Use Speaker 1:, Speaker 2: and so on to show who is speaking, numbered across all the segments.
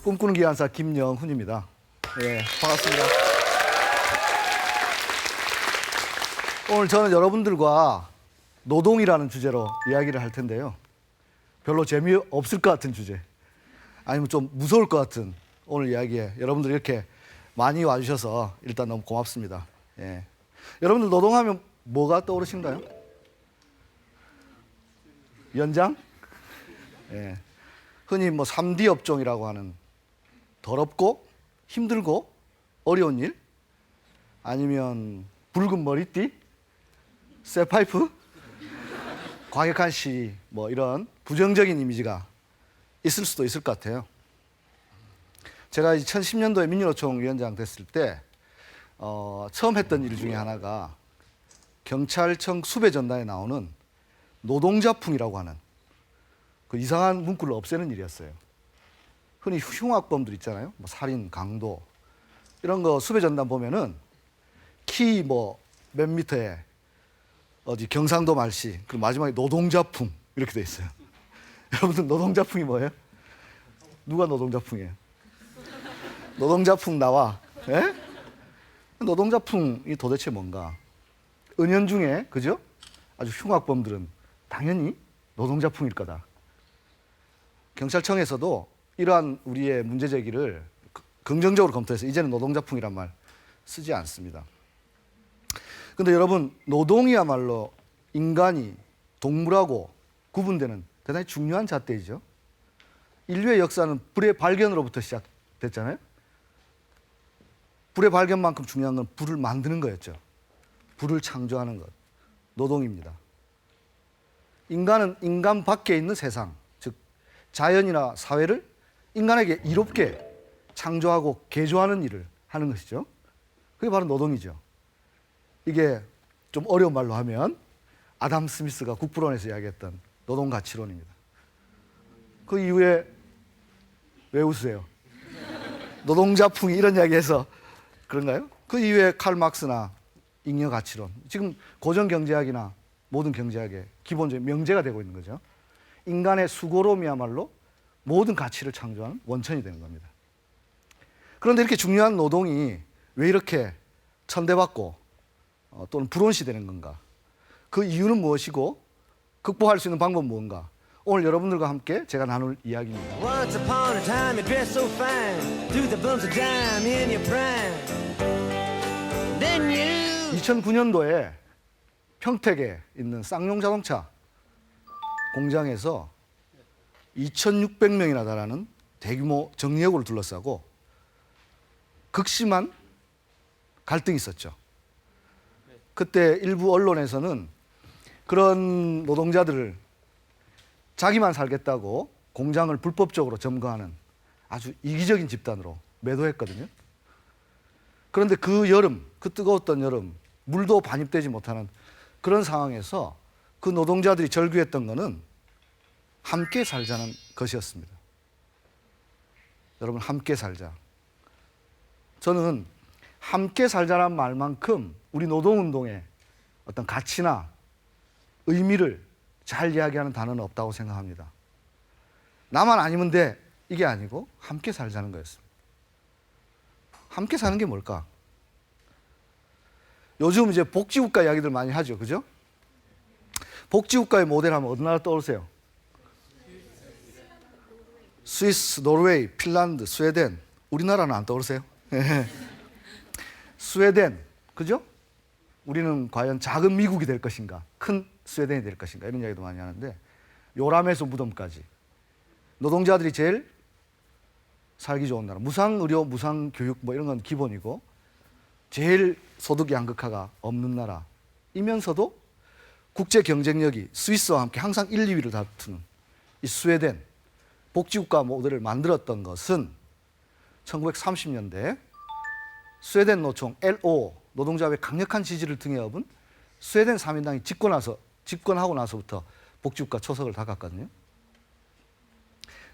Speaker 1: 꿈꾸는 기관사 김영훈입니다. 예, 반갑습니다. 오늘 저는 여러분들과 노동이라는 주제로 이야기를 할 텐데요. 별로 재미없을 것 같은 주제, 아니면 좀 무서울 것 같은 오늘 이야기에 여러분들 이렇게 많이 와주셔서 일단 너무 고맙습니다. 예. 여러분들 노동하면 뭐가 떠오르신가요? 연장? 예. 흔히 뭐 3D 업종이라고 하는 더럽고 힘들고 어려운 일, 아니면 붉은 머리띠, 쇠파이프, 과격한 시, 뭐 이런 부정적인 이미지가 있을 수도 있을 것 같아요. 제가 2010년도에 민주노총 위원장 됐을 때 처음 했던 일 중에 하나가 경찰청 수배 전단에 나오는 노동자풍이라고 하는 그 이상한 문구를 없애는 일이었어요. 흔히 흉악범들 있잖아요. 뭐 살인, 강도 이런 거 수배 전단 보면은 키 뭐 몇 미터에 어디 경상도 말씨, 그 마지막에 노동자풍 이렇게 돼 있어요. 여러분들 노동자풍이 뭐예요? 누가 노동자풍이에요? 노동자풍 나와. 예? 노동자풍이 도대체 뭔가? 은연중에, 그죠? 아주 흉악범들은 당연히 노동자풍일 거다. 경찰청에서도 이러한 우리의 문제 제기를 긍정적으로 검토해서 이제는 노동자풍이란 말 쓰지 않습니다. 근데 여러분, 노동이야말로 인간이 동물하고 구분되는 대단히 중요한 잣대이죠. 인류의 역사는 불의 발견으로부터 시작됐잖아요. 불의 발견만큼 중요한 건 불을 만드는 거였죠. 불을 창조하는 것, 노동입니다. 인간은 인간 밖에 있는 세상, 즉 자연이나 사회를 인간에게 이롭게 창조하고 개조하는 일을 하는 것이죠. 그게 바로 노동이죠. 이게 좀 어려운 말로 하면 아담 스미스가 국부론에서 이야기했던 노동가치론입니다. 그 이후에 왜 웃으세요? 노동자풍이 이런 이야기해서 그런가요? 그 이후에 칼 막스나 잉여가치론, 지금 고전경제학이나 모든 경제학의 기본적인 명제가 되고 있는 거죠. 인간의 수고로움이야말로 모든 가치를 창조하는 원천이 되는 겁니다. 그런데 이렇게 중요한 노동이 왜 이렇게 천대받고 또는 불온시되는 건가? 그 이유는 무엇이고 극복할 수 있는 방법은 무엇인가? 오늘 여러분들과 함께 제가 나눌 이야기입니다.
Speaker 2: Once upon a time you dressed so fine, threw the bumps of dime in your prime. Then you
Speaker 1: 2009년도에 평택에 있는 쌍용 자동차 공장에서 2,600명이나 달하는 대규모 정리해고를 둘러싸고 극심한 갈등이 있었죠. 그때 일부 언론에서는 그런 노동자들을 자기만 살겠다고 공장을 불법적으로 점거하는 아주 이기적인 집단으로 매도했거든요. 그런데 그 여름, 그 뜨거웠던 여름, 물도 반입되지 못하는 그런 상황에서 그 노동자들이 절규했던 것은 함께 살자는 것이었습니다. 여러분, 함께 살자. 저는 함께 살자란 말만큼 우리 노동운동의 어떤 가치나 의미를 잘 이야기하는 단어는 없다고 생각합니다. 나만 아니면 돼, 이게 아니고 함께 살자는 거였습니다. 함께 사는 게 뭘까? 요즘 이제 복지국가 이야기들 많이 하죠, 그죠? 복지국가의 모델 하면 어느 나라 떠오르세요? 스위스, 노르웨이, 핀란드, 스웨덴. 우리나라는 안 떠오르세요? 스웨덴, 그죠? 우리는 과연 작은 미국이 될 것인가, 큰 스웨덴이 될 것인가, 이런 이야기도 많이 하는데, 요람에서 무덤까지 노동자들이 제일 살기 좋은 나라, 무상의료, 무상교육 뭐 이런 건 기본이고 제일 소득 양극화가 없는 나라이면서도 국제 경쟁력이 스위스와 함께 항상 1, 2위를 다투는 이 스웨덴 복지국가 모델을 만들었던 것은 1930년대 스웨덴 노총 LO 노동자의 강력한 지지를 등에 업은 스웨덴 3인당이 집권하고 나서부터 복지국가 초석을 닦았거든요.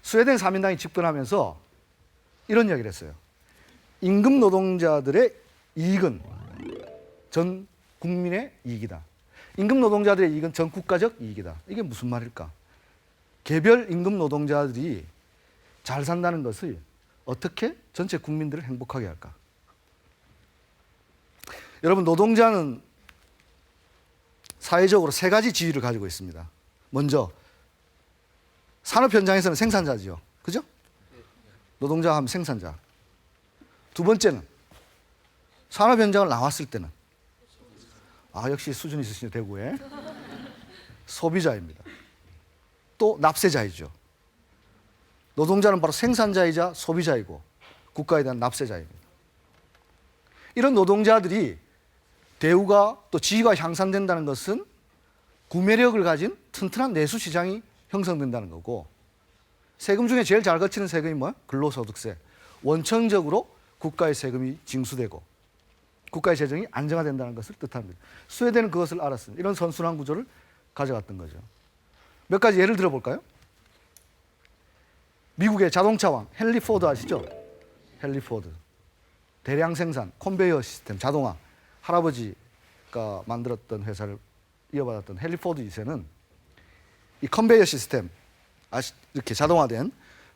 Speaker 1: 스웨덴 3인당이 집권하면서 이런 이야기를 했어요. 임금 노동자들의 이익은 전 국민의 이익이다. 임금 노동자들의 이익은 전 국가적 이익이다. 이게 무슨 말일까? 개별 임금 노동자들이 잘 산다는 것을 어떻게 전체 국민들을 행복하게 할까? 여러분, 노동자는 사회적으로 세 가지 지위를 가지고 있습니다. 먼저 산업 현장에서는 생산자지요. 그죠? 노동자 하면 생산자. 두 번째는 산업 현장을 나왔을 때는 역시 수준 있으시네 대구에 소비자입니다. 또 납세자이죠. 노동자는 바로 생산자이자 소비자이고 국가에 대한 납세자입니다. 이런 노동자들이 대우가 또 지위가 향상된다는 것은 구매력을 가진 튼튼한 내수 시장이 형성된다는 거고, 세금 중에 제일 잘 거치는 세금이 뭐야? 근로소득세. 원천적으로 국가의 세금이 징수되고 국가의 재정이 안정화된다는 것을 뜻합니다. 스웨덴은 그것을 알았습니다. 이런 선순환 구조를 가져갔던 거죠. 몇 가지 예를 들어볼까요? 미국의 자동차왕 헨리 포드 아시죠? 헨리 포드. 대량 생산, 컨베이어 시스템, 자동화. 할아버지가 만들었던 회사를 이어받았던 헨리 포드 2세는 이 컨베이어 시스템, 이렇게 자동화된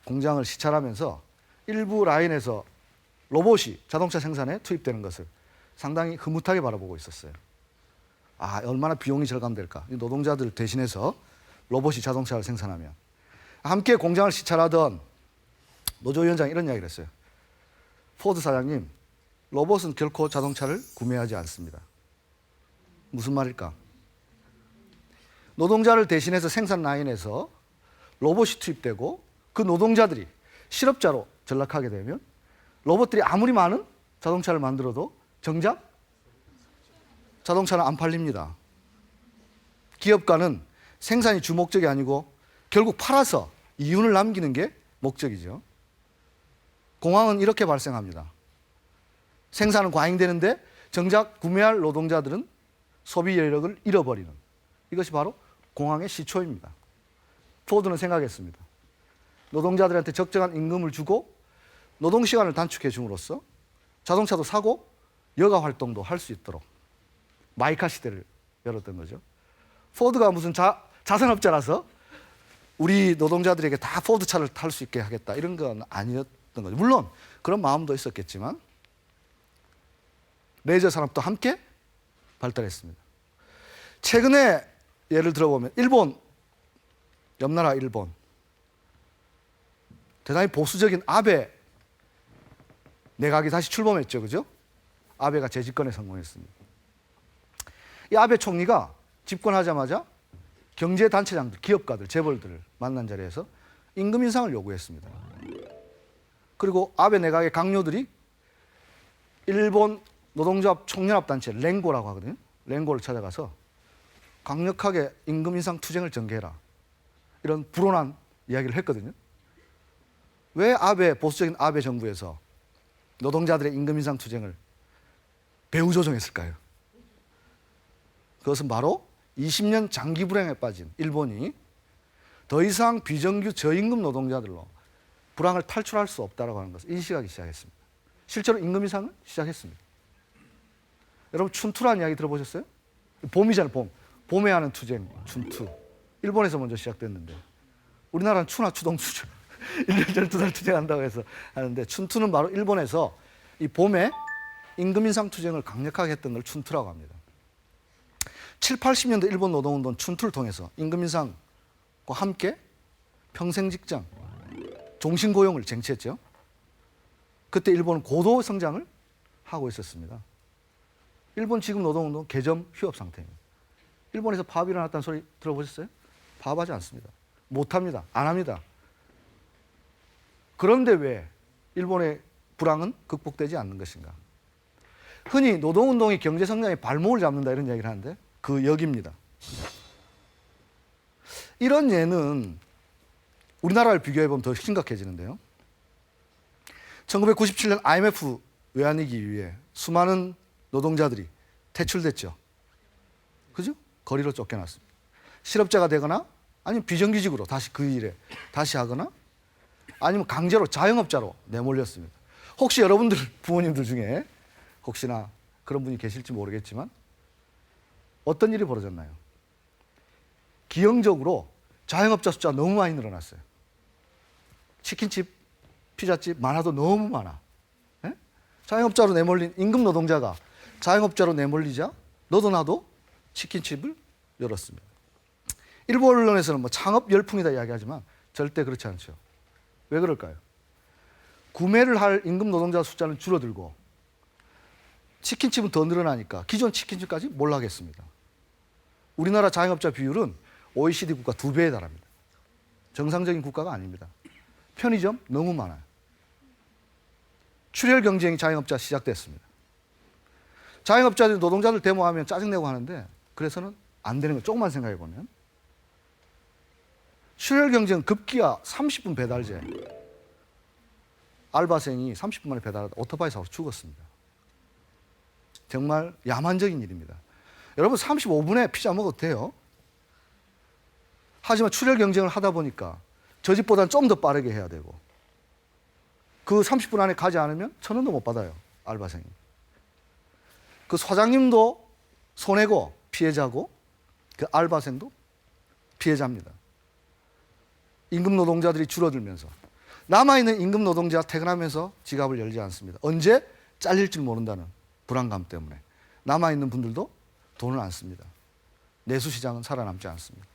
Speaker 1: 공장을 시찰하면서 일부 라인에서 로봇이 자동차 생산에 투입되는 것을 상당히 흐뭇하게 바라보고 있었어요. 얼마나 비용이 절감될까. 노동자들 대신해서 로봇이 자동차를 생산하면. 함께 공장을 시찰하던 노조위원장이 이런 이야기를 했어요. 포드 사장님, 로봇은 결코 자동차를 구매하지 않습니다. 무슨 말일까? 노동자를 대신해서 생산 라인에서 로봇이 투입되고 그 노동자들이 실업자로 전락하게 되면 로봇들이 아무리 많은 자동차를 만들어도 정작 자동차는 안 팔립니다. 기업가는 생산이 주 목적이 아니고 결국 팔아서 이윤을 남기는 게 목적이죠. 공황은 이렇게 발생합니다. 생산은 과잉되는데 정작 구매할 노동자들은 소비 여력을 잃어버리는, 이것이 바로 공황의 시초입니다. 포드는 생각했습니다. 노동자들한테 적정한 임금을 주고 노동시간을 단축해 줌으로써 자동차도 사고 여가 활동도 할 수 있도록 마이카 시대를 열었던 거죠. 포드가 무슨 자선업자라서 우리 노동자들에게 다 포드차를 탈 수 있게 하겠다 이런 건 아니었던 거죠. 물론 그런 마음도 있었겠지만 레저 산업도 함께 발달했습니다. 최근에 예를 들어보면 일본, 옆나라 일본, 대단히 보수적인 아베 내각이 다시 출범했죠. 그죠? 아베가 재집권에 성공했습니다. 이 아베 총리가 집권하자마자 경제단체장들, 기업가들, 재벌들을 만난 자리에서 임금 인상을 요구했습니다. 그리고 아베 내각의 강요들이 일본 노동조합 총연합단체 랭고라고 하거든요. 랭고를 찾아가서 강력하게 임금 인상 투쟁을 전개해라. 이런 불온한 이야기를 했거든요. 왜 보수적인 아베 정부에서 노동자들의 임금 인상 투쟁을 배후 조정했을까요? 그것은 바로 20년 장기 불행에 빠진 일본이 더 이상 비정규 저임금 노동자들로 불황을 탈출할 수 없다고 하는 것을 인식하기 시작했습니다. 실제로 임금 인상을 시작했습니다. 여러분 춘투라는 이야기 들어보셨어요? 봄이잖아요, 봄. 봄에 하는 투쟁, 춘투. 일본에서 먼저 시작됐는데 우리나라는 추나 추동투죠. 1년 12달 투쟁한다고 해서 하는데 춘투는 바로 일본에서 이 봄에 임금 인상 투쟁을 강력하게 했던 걸 춘투라고 합니다. 7, 80년대 일본 노동운동 춘투를 통해서 임금 인상과 함께 평생 직장, 종신고용을 쟁취했죠. 그때 일본은 고도 성장을 하고 있었습니다. 일본 지금 노동운동 개점 휴업 상태입니다. 일본에서 파업이 일어났다는 소리 들어보셨어요? 파업하지 않습니다. 못합니다. 안 합니다. 그런데 왜 일본의 불황은 극복되지 않는 것인가? 흔히 노동운동이 경제성장의 발목을 잡는다 이런 이야기를 하는데 그 역입니다. 이런 예는 우리나라를 비교해보면 더 심각해지는데요. 1997년 IMF 외환위기 이후에 수많은 노동자들이 퇴출됐죠. 그죠? 거리로 쫓겨났습니다. 실업자가 되거나 아니면 비정규직으로 다시 그 일에 다시 하거나 아니면 강제로 자영업자로 내몰렸습니다. 혹시 여러분들 부모님들 중에 혹시나 그런 분이 계실지 모르겠지만 어떤 일이 벌어졌나요? 기형적으로 자영업자 숫자가 너무 많이 늘어났어요. 치킨집 피자집 많아도 너무 많아. 예? 자영업자로 내몰린 임금 노동자가 자영업자로 내몰리자 너도 나도 치킨집을 열었습니다. 일부 언론에서는 뭐 창업 열풍이다 이야기하지만 절대 그렇지 않죠. 왜 그럴까요? 구매를 할 임금 노동자 숫자는 줄어들고 치킨집은 더 늘어나니까 기존 치킨집까지 몰락했습니다. 우리나라 자영업자 비율은 OECD 국가 2배에 달합니다. 정상적인 국가가 아닙니다. 편의점 너무 많아요. 출혈 경쟁이 자영업자 시작됐습니다. 자영업자들이 노동자들 데모하면 짜증내고 하는데 그래서는 안 되는 거예요. 조금만 생각해 보면. 출혈 경쟁 급기야 30분 배달제. 알바생이 30분 만에 배달하다 오토바이 사고로 죽었습니다. 정말 야만적인 일입니다. 여러분 35분에 피자 먹어도 돼요. 하지만 출혈 경쟁을 하다 보니까 저 집보다는 좀 더 빠르게 해야 되고 그 30분 안에 가지 않으면 1,000원도 못 받아요. 알바생이. 그 사장님도 손해고 피해자고 그 알바생도 피해자입니다. 임금 노동자들이 줄어들면서 남아있는 임금 노동자 퇴근하면서 지갑을 열지 않습니다. 언제 잘릴 줄 모른다는 불안감 때문에 남아있는 분들도 돈을 안 씁니다. 내수시장은 살아남지 않습니다.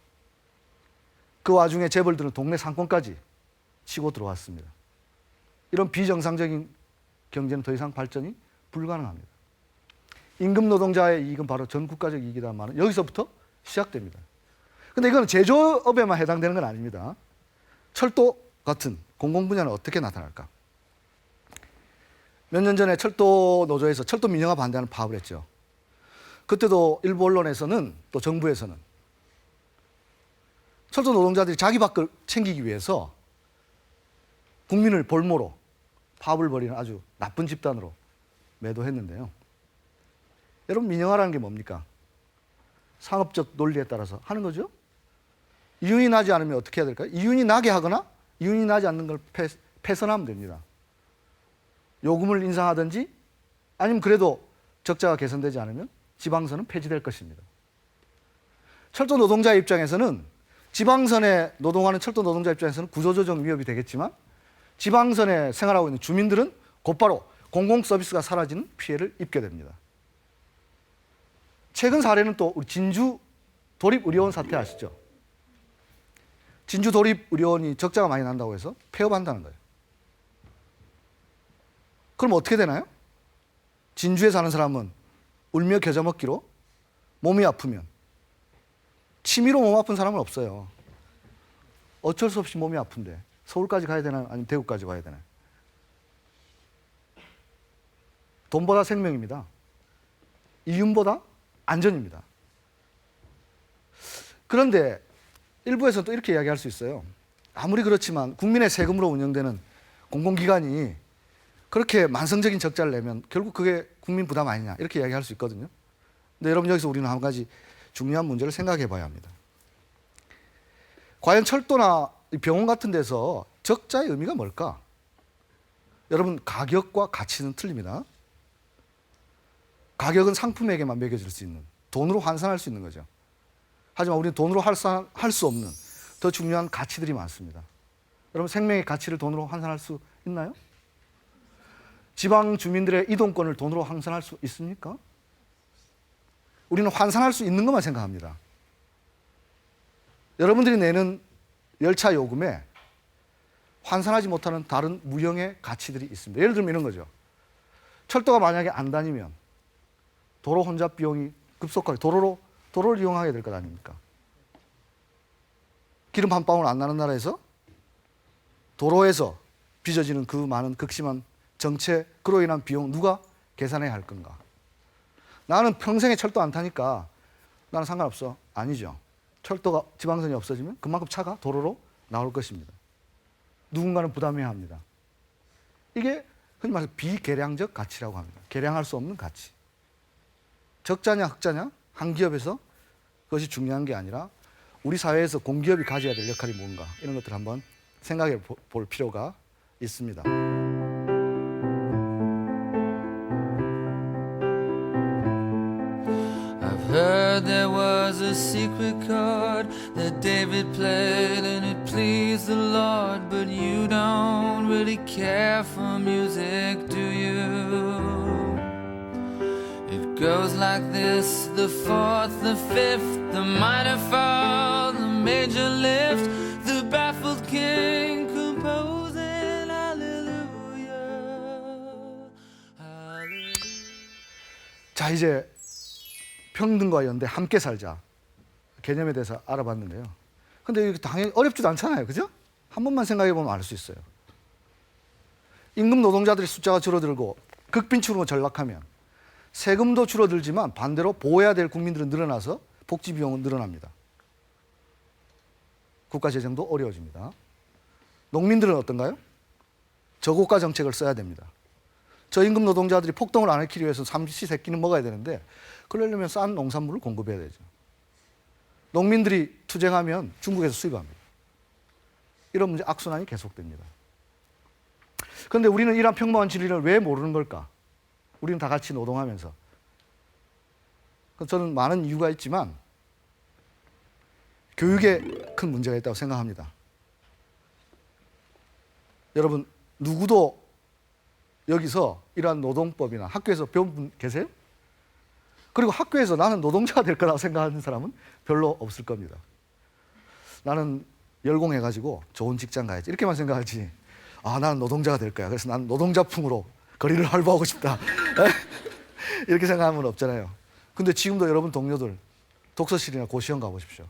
Speaker 1: 그 와중에 재벌들은 동네 상권까지 치고 들어왔습니다. 이런 비정상적인 경제는 더 이상 발전이 불가능합니다. 임금 노동자의 이익은 바로 전 국가적 이익이다만 여기서부터 시작됩니다. 근데 이건 제조업에만 해당되는 건 아닙니다. 철도 같은 공공분야는 어떻게 나타날까? 몇 년 전에 철도 노조에서 철도 민영화 반대하는 파업을 했죠. 그때도 일부 언론에서는 또 정부에서는 철도 노동자들이 자기 밖을 챙기기 위해서 국민을 볼모로 파업을 벌이는 아주 나쁜 집단으로 매도했는데요. 여러분 민영화라는 게 뭡니까? 상업적 논리에 따라서 하는 거죠. 이윤이 나지 않으면 어떻게 해야 될까요? 이윤이 나게 하거나 이윤이 나지 않는 걸 폐선하면 됩니다. 요금을 인상하든지 아니면 그래도 적자가 개선되지 않으면 지방선은 폐지될 것입니다. 철도 노동자 입장에서는 지방선에 노동하는 철도 노동자 입장에서는 구조조정 위협이 되겠지만 지방선에 생활하고 있는 주민들은 곧바로 공공서비스가 사라지는 피해를 입게 됩니다. 최근 사례는 또 우리 진주 도립의료원 사태 아시죠? 진주 도립의료원이 적자가 많이 난다고 해서 폐업한다는 거예요. 그럼 어떻게 되나요? 진주에 사는 사람은 울며 겨자 먹기로 몸이 아프면 취미로 몸 아픈 사람은 없어요. 어쩔 수 없이 몸이 아픈데 서울까지 가야 되나 아니면 대구까지 가야 되나? 돈보다 생명입니다. 이윤보다 안전입니다. 그런데 일부에서는 또 이렇게 이야기할 수 있어요. 아무리 그렇지만 국민의 세금으로 운영되는 공공기관이 그렇게 만성적인 적자를 내면 결국 그게 국민 부담 아니냐 이렇게 이야기할 수 있거든요. 근데 여러분 여기서 우리는 한 가지 중요한 문제를 생각해 봐야 합니다. 과연 철도나 병원 같은 데서 적자의 의미가 뭘까? 여러분 가격과 가치는 틀립니다. 가격은 상품에게만 매겨질 수 있는 돈으로 환산할 수 있는 거죠. 하지만 우리는 돈으로 환산할 수 없는 더 중요한 가치들이 많습니다. 여러분 생명의 가치를 돈으로 환산할 수 있나요? 지방 주민들의 이동권을 돈으로 환산할 수 있습니까? 우리는 환산할 수 있는 것만 생각합니다. 여러분들이 내는 열차 요금에 환산하지 못하는 다른 무형의 가치들이 있습니다. 예를 들면 이런 거죠. 철도가 만약에 안 다니면 도로 혼잡 비용이 급속하게 도로를 이용하게 될 것 아닙니까? 기름 한 방울 안 나는 나라에서 도로에서 빚어지는 그 많은 극심한 정체그로 인한 비용 누가 계산해야 할 건가? 나는 평생에 철도 안 타니까 나는 상관없어. 아니죠. 철도가 지방선이 없어지면 그만큼 차가 도로로 나올 것입니다. 누군가는 부담해야 합니다. 이게 흔히 말해서 비계량적 가치라고 합니다. 계량할 수 없는 가치. 적자냐 흑자냐 한 기업에서 그것이 중요한 게 아니라 우리 사회에서 공기업이 가져야 될 역할이 뭔가 이런 것들을 한번 생각해 볼 필요가 있습니다.
Speaker 2: I've heard there was
Speaker 3: was a secret chord that David played and it pleased the Lord. But you don't really care for music, do you? It goes like this: the fourth, the fifth, the minor fall, the major lift, the baffled king composing hallelujah, hallelujah.
Speaker 1: 자, 이제 평등과 연대, 함께 살자 개념에 대해서 알아봤는데요. 근데 이게 당연히 어렵지도 않잖아요, 그죠? 한 번만 생각해 보면 알 수 있어요. 임금 노동자들의 숫자가 줄어들고 극빈층으로 전락하면 세금도 줄어들지만 반대로 보호해야 될 국민들은 늘어나서 복지 비용은 늘어납니다. 국가 재정도 어려워집니다. 농민들은 어떤가요? 저고가 정책을 써야 됩니다. 저임금 노동자들이 폭동을 안 일으키기 위해서 삼시세끼는 먹어야 되는데 그러려면 싼 농산물을 공급해야 되죠. 농민들이 투쟁하면 중국에서 수입합니다. 이런 문제 악순환이 계속됩니다. 그런데 우리는 이러한 평범한 진리를 왜 모르는 걸까? 우리는 다 같이 노동하면서. 저는 많은 이유가 있지만 교육에 큰 문제가 있다고 생각합니다. 여러분, 누구도 여기서 이러한 노동법이나 학교에서 배운 분 계세요? 그리고 학교에서 나는 노동자가 될 거라고 생각하는 사람은 별로 없을 겁니다. 나는 열공해가지고 좋은 직장 가야지 이렇게만 생각하지, 아, 나는 노동자가 될 거야, 그래서 나는 노동자풍으로 거리를 활보하고 싶다 이렇게 생각하면 없잖아요. 근데 지금도 여러분 동료들 독서실이나 고시원 가보십시오.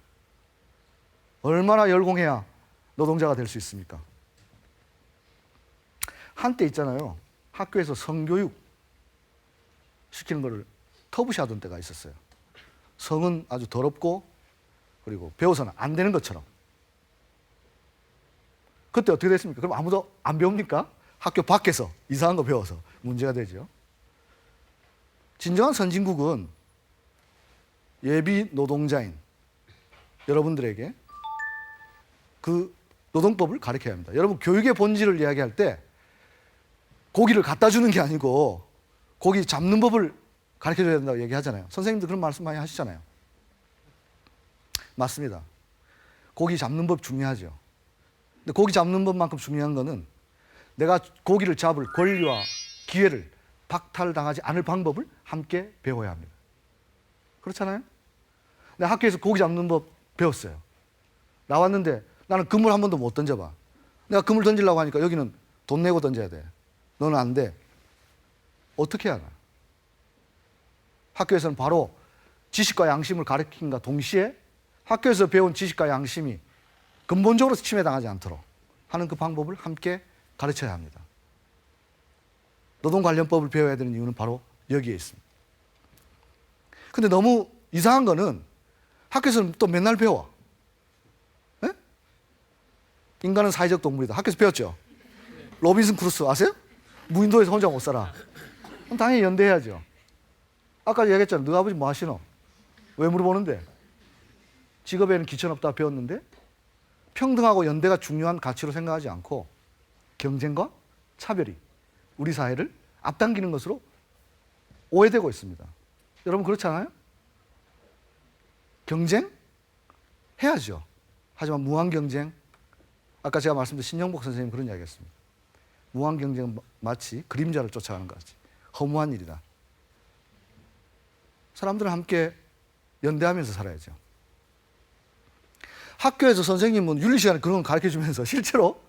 Speaker 1: 얼마나 열공해야 노동자가 될 수 있습니까? 한때 있잖아요, 학교에서 성교육 시키는 거를 터부시하던 때가 있었어요. 성은 아주 더럽고 그리고 배워서는 안 되는 것처럼. 그때 어떻게 됐습니까? 그럼 아무도 안 배웁니까? 학교 밖에서 이상한 거 배워서 문제가 되죠. 진정한 선진국은 예비 노동자인 여러분들에게 그 노동법을 가르쳐야 합니다. 여러분, 교육의 본질을 이야기할 때 고기를 갖다 주는 게 아니고 고기 잡는 법을 가르쳐줘야 된다고 얘기하잖아요. 선생님도 그런 말씀 많이 하시잖아요. 맞습니다. 고기 잡는 법 중요하죠. 근데 고기 잡는 법만큼 중요한 거는 내가 고기를 잡을 권리와 기회를 박탈당하지 않을 방법을 함께 배워야 합니다. 그렇잖아요? 내가 학교에서 고기 잡는 법 배웠어요. 나왔는데 나는 그물 한 번도 못 던져봐. 내가 그물 던지려고 하니까 여기는 돈 내고 던져야 돼. 너는 안 돼. 어떻게 하나? 학교에서는 바로 지식과 양심을 가르침과 동시에 학교에서 배운 지식과 양심이 근본적으로 침해당하지 않도록 하는 그 방법을 함께 가르쳐야 합니다. 노동 관련법을 배워야 되는 이유는 바로 여기에 있습니다. 근데 너무 이상한 거는 학교에서는 또 맨날 배워. 네? 인간은 사회적 동물이다. 학교에서 배웠죠? 로빈슨 크루소 아세요? 무인도에서 혼자 못 살아. 그럼 당연히 연대해야죠. 아까 얘기했잖아. 너 아버지 뭐 하시노? 왜 물어보는데? 직업에는 기천없다 배웠는데 평등하고 연대가 중요한 가치로 생각하지 않고 경쟁과 차별이 우리 사회를 앞당기는 것으로 오해되고 있습니다. 여러분, 그렇지 않아요? 경쟁? 해야죠. 하지만 무한 경쟁, 아까 제가 말씀드린 신영복 선생님 그런 이야기 했습니다. 무한 경쟁은 마치 그림자를 쫓아가는 것 같이 허무한 일이다. 사람들은 함께 연대하면서 살아야죠. 학교에서 선생님은 윤리 시간에 그런 걸 가르쳐주면서 실제로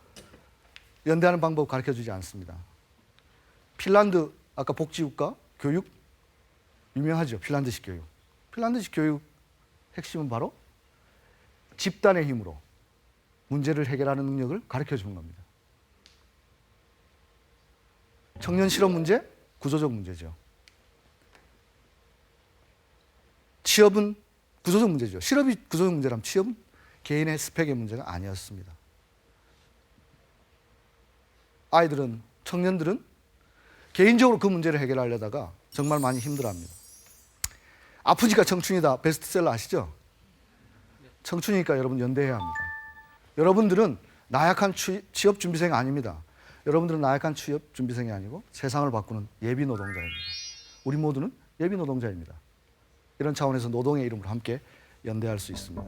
Speaker 1: 연대하는 방법 가르쳐주지 않습니다. 핀란드, 아까 복지국가 교육 유명하죠. 핀란드식 교육. 핀란드식 교육 핵심은 바로 집단의 힘으로 문제를 해결하는 능력을 가르쳐주는 겁니다. 청년 실업 문제, 구조적 문제죠. 취업은 구조적 문제죠. 실업이 구조적 문제라면 취업은 개인의 스펙의 문제가 아니었습니다. 아이들은, 청년들은 개인적으로 그 문제를 해결하려다가 정말 많이 힘들어합니다. 아프니까 청춘이다 베스트셀러 아시죠? 청춘이니까 여러분 연대해야 합니다. 여러분들은 나약한 취업 준비생이 아닙니다. 여러분들은 나약한 취업 준비생이 아니고 세상을 바꾸는 예비 노동자입니다. 우리 모두는 예비 노동자입니다. 이런 차원에서 노동의 이름으로 함께 연대할 수 있습니다.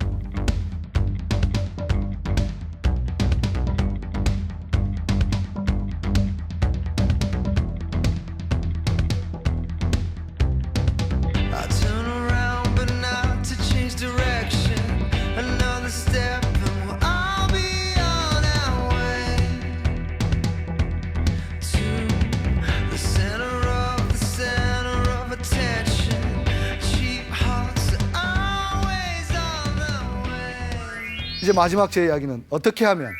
Speaker 2: I turn around, but not to change direction. Another step, and we'll all be on our way to the center of attention. Cheap hearts are always on the way.
Speaker 1: 이제 마지막 제 이야기는 어떻게 하면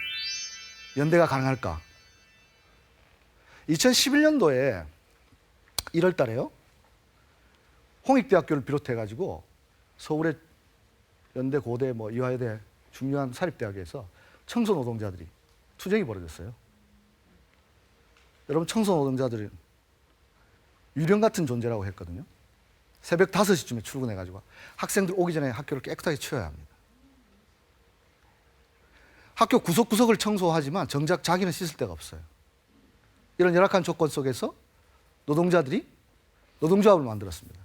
Speaker 1: 연대가 가능할까? 2011년도에 1월 달에요. 홍익대학교를 비롯해가지고 서울의 연대, 고대, 이화여대 중요한 사립대학에서 청소 노동자들이 투쟁이 벌어졌어요. 여러분, 청소 노동자들은 유령 같은 존재라고 했거든요. 새벽 5시쯤에 출근해가지고 학생들 오기 전에 학교를 깨끗하게 치워야 합니다. 학교 구석구석을 청소하지만 정작 자기는 씻을 데가 없어요. 이런 열악한 조건 속에서 노동자들이 노동조합을 만들었습니다.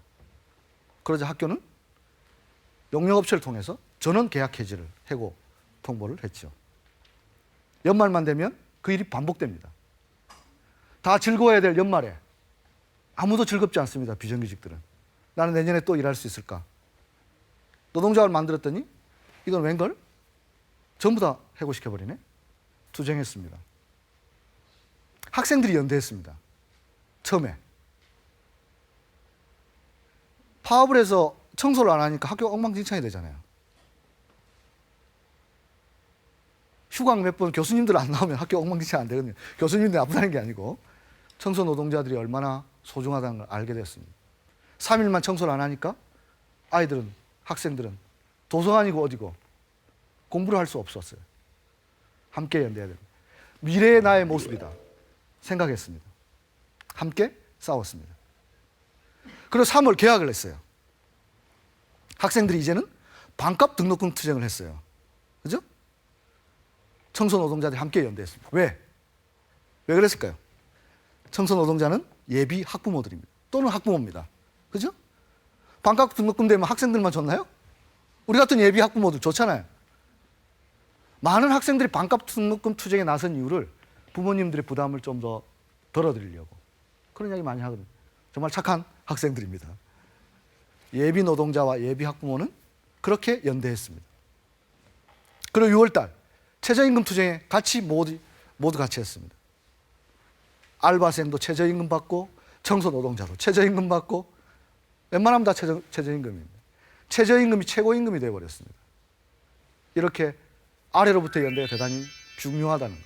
Speaker 1: 그러자 학교는 용역업체를 통해서 전원 계약 해지를 해고 통보를 했죠. 연말만 되면 그 일이 반복됩니다. 다 즐거워야 될 연말에 아무도 즐겁지 않습니다. 비정규직들은. 나는 내년에 또 일할 수 있을까? 노동조합을 만들었더니 이건 웬걸? 전부 다 해고시켜버리네? 투쟁했습니다. 학생들이 연대했습니다. 처음에. 파업을 해서 청소를 안 하니까 학교가 엉망진창이 되잖아요. 휴강 몇 번 교수님들 안 나오면 학교 엉망진창 안 되거든요. 교수님들이 나쁘다는 게 아니고 청소 노동자들이 얼마나 소중하다는 걸 알게 됐습니다. 3일만 청소를 안 하니까 아이들은, 학생들은 도서관이고 어디고 공부를 할 수 없었어요. 함께 연대해야 됩니다. 미래의 나의 모습이다 생각했습니다. 함께 싸웠습니다. 그리고 3월 계약을 했어요. 학생들이 이제는 반값 등록금 투쟁을 했어요. 그죠? 청소 노동자들이 함께 연대했습니다. 왜? 왜 그랬을까요? 청소 노동자는 예비 학부모들입니다. 또는 학부모입니다. 그죠? 반값 등록금 되면 학생들만 좋나요? 우리 같은 예비 학부모들 좋잖아요. 많은 학생들이 반값 등록금 투쟁에 나선 이유를 부모님들의 부담을 좀 더 덜어드리려고 그런 이야기 많이 하거든요. 정말 착한 학생들입니다. 예비 노동자와 예비 학부모는 그렇게 연대했습니다. 그리고 6월달 최저임금 투쟁에 같이 모두 같이 했습니다. 알바생도 최저임금 받고 청소 노동자도 최저임금 받고 웬만하면 다 최저임금입니다. 최저임금이 최고임금이 되어버렸습니다. 이렇게 아래로부터 연대가 대단히 중요하다는 것.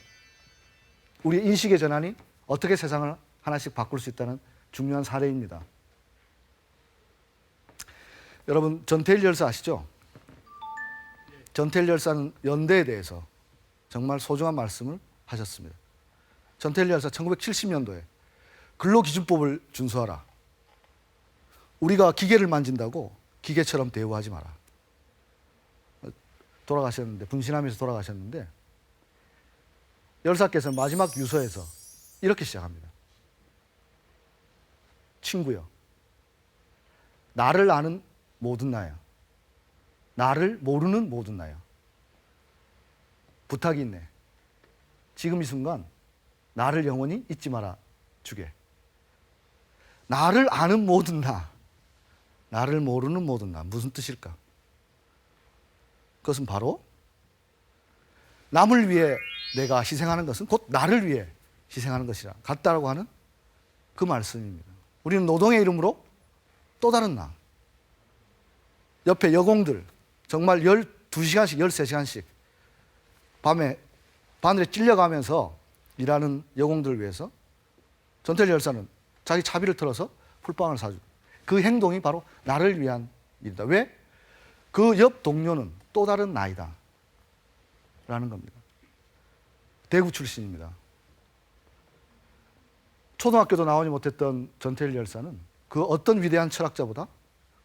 Speaker 1: 우리의 인식의 전환이 어떻게 세상을 하나씩 바꿀 수 있다는 중요한 사례입니다. 여러분, 전태일 열사 아시죠? 전태일 열사는 연대에 대해서 정말 소중한 말씀을 하셨습니다. 전태일 열사 1970년도에 근로기준법을 준수하라. 우리가 기계를 만진다고 기계처럼 대우하지 마라. 돌아가셨는데, 분신하면서 돌아가셨는데 열사께서 마지막 유서에서 이렇게 시작합니다. 친구여, 나를 아는 모든 나야, 나를 모르는 모든 나야, 부탁이 있네. 지금 이 순간 나를 영원히 잊지 마라 주게. 나를 아는 모든 나, 나를 모르는 모든 나, 무슨 뜻일까? 그것은 바로 남을 위해 내가 희생하는 것은 곧 나를 위해 희생하는 것이라 같다라고 하는 그 말씀입니다. 우리는 노동의 이름으로 또 다른 나, 옆에 여공들 정말 12시간씩 13시간씩 밤에 바늘에 찔려가면서 일하는 여공들을 위해서 전태일 열사는 자기 차비를 털어서 풀빵을 사주고, 그 행동이 바로 나를 위한 일이다. 왜? 그 옆 동료는 또 다른 나이다 라는 겁니다. 대구 출신입니다. 초등학교도 나오지 못했던 전태일 열사는 그 어떤 위대한 철학자보다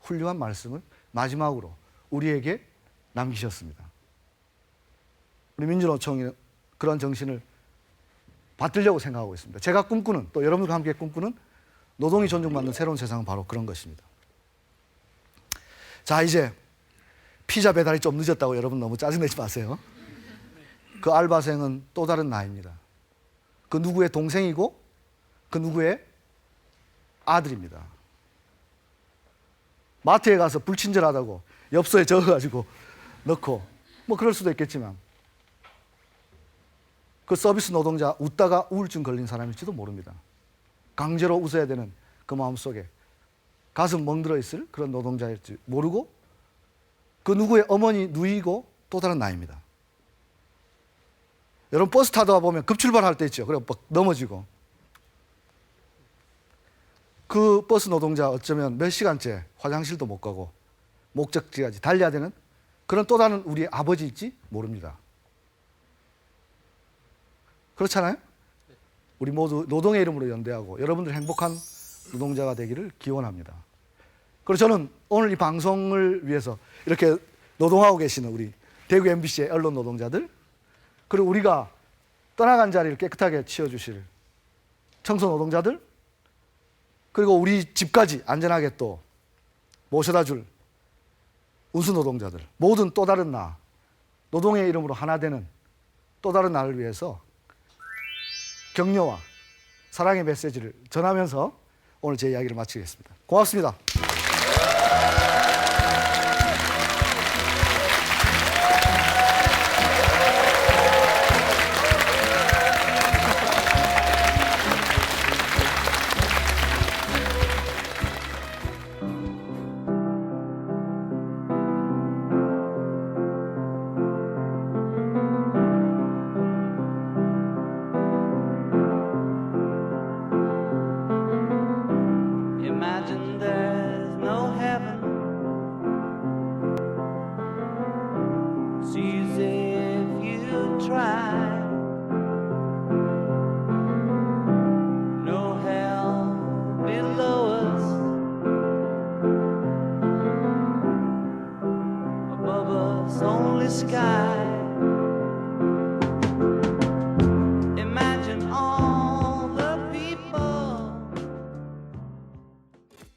Speaker 1: 훌륭한 말씀을 마지막으로 우리에게 남기셨습니다. 우리 민주노총이 그런 정신을 받들려고 생각하고 있습니다. 제가 꿈꾸는, 또 여러분과 함께 꿈꾸는 노동이 존중받는 새로운 세상은 바로 그런 것입니다. 자, 이제 피자 배달이 좀 늦었다고 여러분 너무 짜증내지 마세요. 그 알바생은 또 다른 나입니다. 그 누구의 동생이고 그 누구의 아들입니다. 마트에 가서 불친절하다고 엽서에 적어가지고 넣고 뭐 그럴 수도 있겠지만 그 서비스 노동자 웃다가 우울증 걸린 사람일지도 모릅니다. 강제로 웃어야 되는 그 마음속에 가슴 멍들어 있을 그런 노동자일지 모르고 그 누구의 어머니 누이고 또 다른 나입니다. 여러분 버스 타다가 보면 급출발할 때 있죠. 그래 막 넘어지고 그 버스 노동자 어쩌면 몇 시간째 화장실도 못 가고 목적지까지 달려야 되는 그런 또 다른 우리 아버지일지 모릅니다. 그렇잖아요? 우리 모두 노동의 이름으로 연대하고 여러분들 행복한 노동자가 되기를 기원합니다. 그리고 저는 오늘 이 방송을 위해서 이렇게 노동하고 계시는 우리 대구 MBC의 언론 노동자들 그리고 우리가 떠나간 자리를 깨끗하게 치워주실 청소 노동자들 그리고 우리 집까지 안전하게 또 모셔다 줄 운수 노동자들 모든 또 다른 나 노동의 이름으로 하나 되는 또 다른 나를 위해서 격려와 사랑의 메시지를 전하면서 오늘 제 이야기를 마치겠습니다. 고맙습니다.
Speaker 2: Imagine there's no heaven. See as if you try.